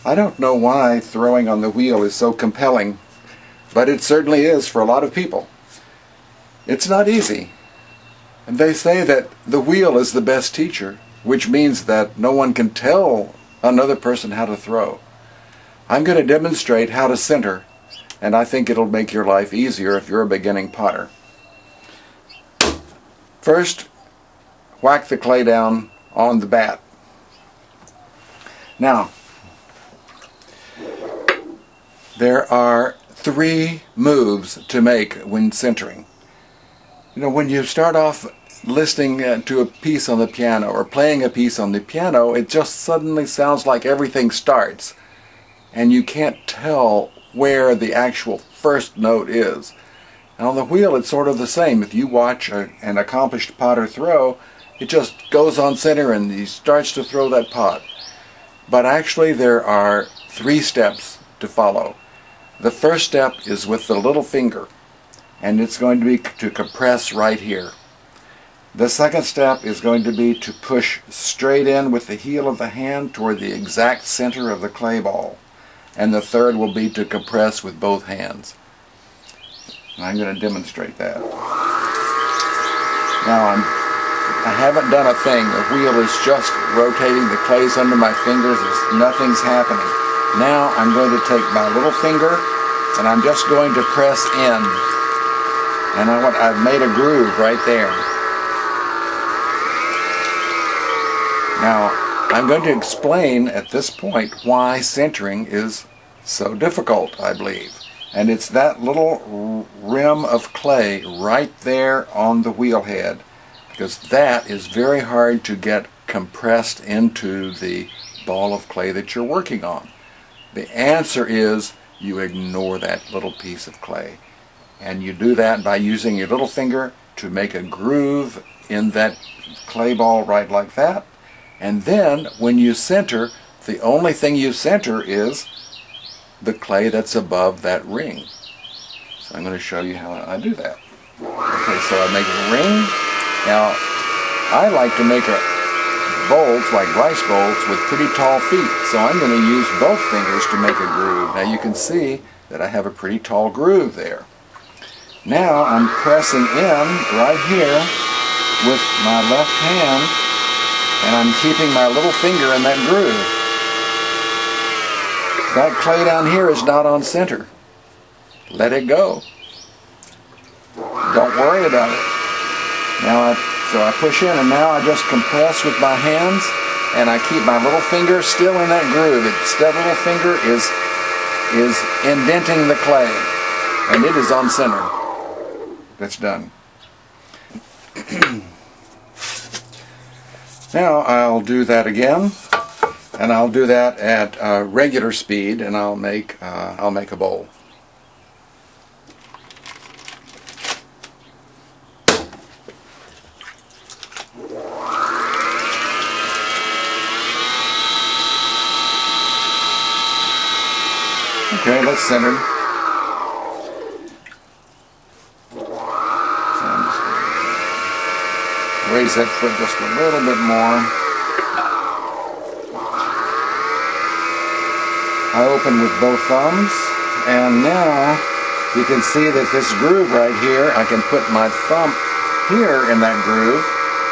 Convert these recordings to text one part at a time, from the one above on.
I don't know why throwing on the wheel is so compelling, but it certainly is for a lot of people. It's not easy. And they say that the wheel is the best teacher, which means that no one can tell another person how to throw. I'm going to demonstrate how to center, and I think it'll make your life easier if you're a beginning potter. First, whack the clay down on the bat. Now, there are 3 moves to make when centering. You know, when you start off listening to a piece on the piano or playing a piece on the piano, it just suddenly sounds like everything starts, and you can't tell where the actual first note is. And on the wheel, it's sort of the same. If you watch an accomplished potter throw, it just goes on center and he starts to throw that pot. But actually, there are 3 steps to follow. The first step is with the little finger, and it's going to be to compress right here. The second step is going to be to push straight in with the heel of the hand toward the exact center of the clay ball. And the third will be to compress with both hands. And I'm going to demonstrate that. Now I haven't done a thing. The wheel is just rotating. The clay's under my fingers. Nothing's happening. Now I'm going to take my little finger and I'm just going to press in. And I've made a groove right there. Now, I'm going to explain at this point why centering is so difficult, I believe. And it's that little rim of clay right there on the wheel head, because that is very hard to get compressed into the ball of clay that you're working on. The answer is you ignore that little piece of clay. And you do that by using your little finger to make a groove in that clay ball right like that. And then when you center, the only thing you center is the clay that's above that ring. So I'm going to show you how I do that. Okay, so I make a ring. Now, I like to make bowls like rice bowls with pretty tall feet. So I'm going to use both fingers to make a groove. Now you can see that I have a pretty tall groove there. Now I'm pressing in right here with my left hand, and I'm keeping my little finger in that groove. That clay down here is not on center. Let it go. Don't worry about it. Now so I push in, and now I just compress with my hands, and I keep my little finger still in that groove. That little finger is indenting the clay, and it is on center. That's done. Now I'll do that again, and I'll do that at regular speed, and I'll make a bowl. Okay, let's center. Raise that foot just a little bit more. I open with both thumbs, and now you can see that this groove right here, I can put my thumb here in that groove,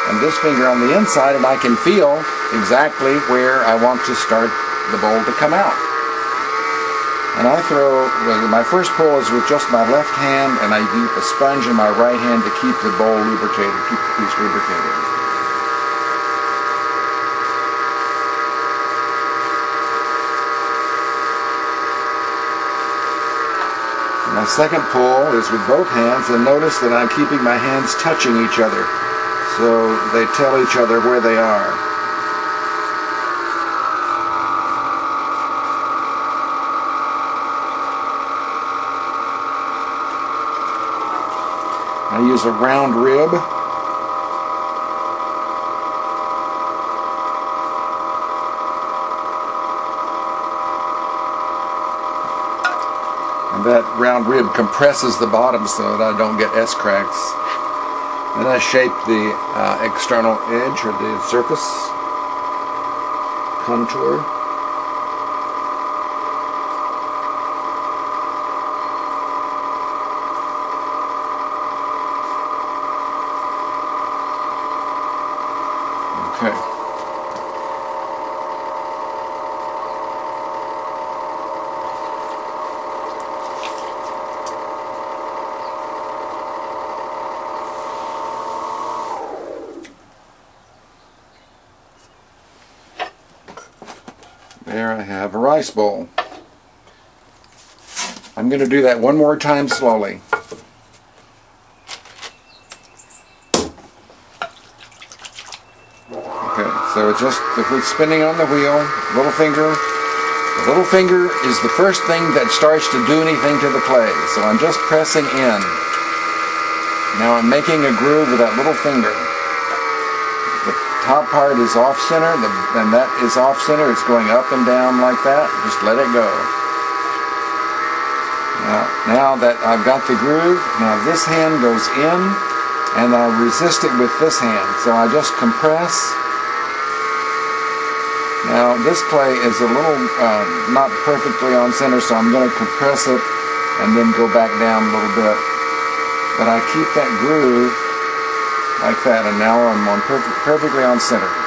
and this finger on the inside, and I can feel exactly where I want to start the bowl to come out. And I my first pull is with just my left hand, and I keep a sponge in my right hand to keep the bowl lubricated, keep the piece lubricated. My second pull is with both hands, and notice that I'm keeping my hands touching each other, so they tell each other where they are. I use a round rib. And that round rib compresses the bottom so that I don't get S-cracks. Then I shape the external edge or the surface contour. Okay. There I have a rice bowl. I'm going to do that one more time slowly. Okay, so it's just if we're spinning on the wheel, little finger. The little finger is the first thing that starts to do anything to the clay. So I'm just pressing in. Now I'm making a groove with that little finger. The top part is off center, and that is off center. It's going up and down like that. Just let it go. Now that I've got the groove, now this hand goes in, and I resist it with this hand. So I just compress. Now this clay is a little not perfectly on center, so I'm going to compress it and then go back down a little bit. But I keep that groove like that, and now I'm on perfectly on center.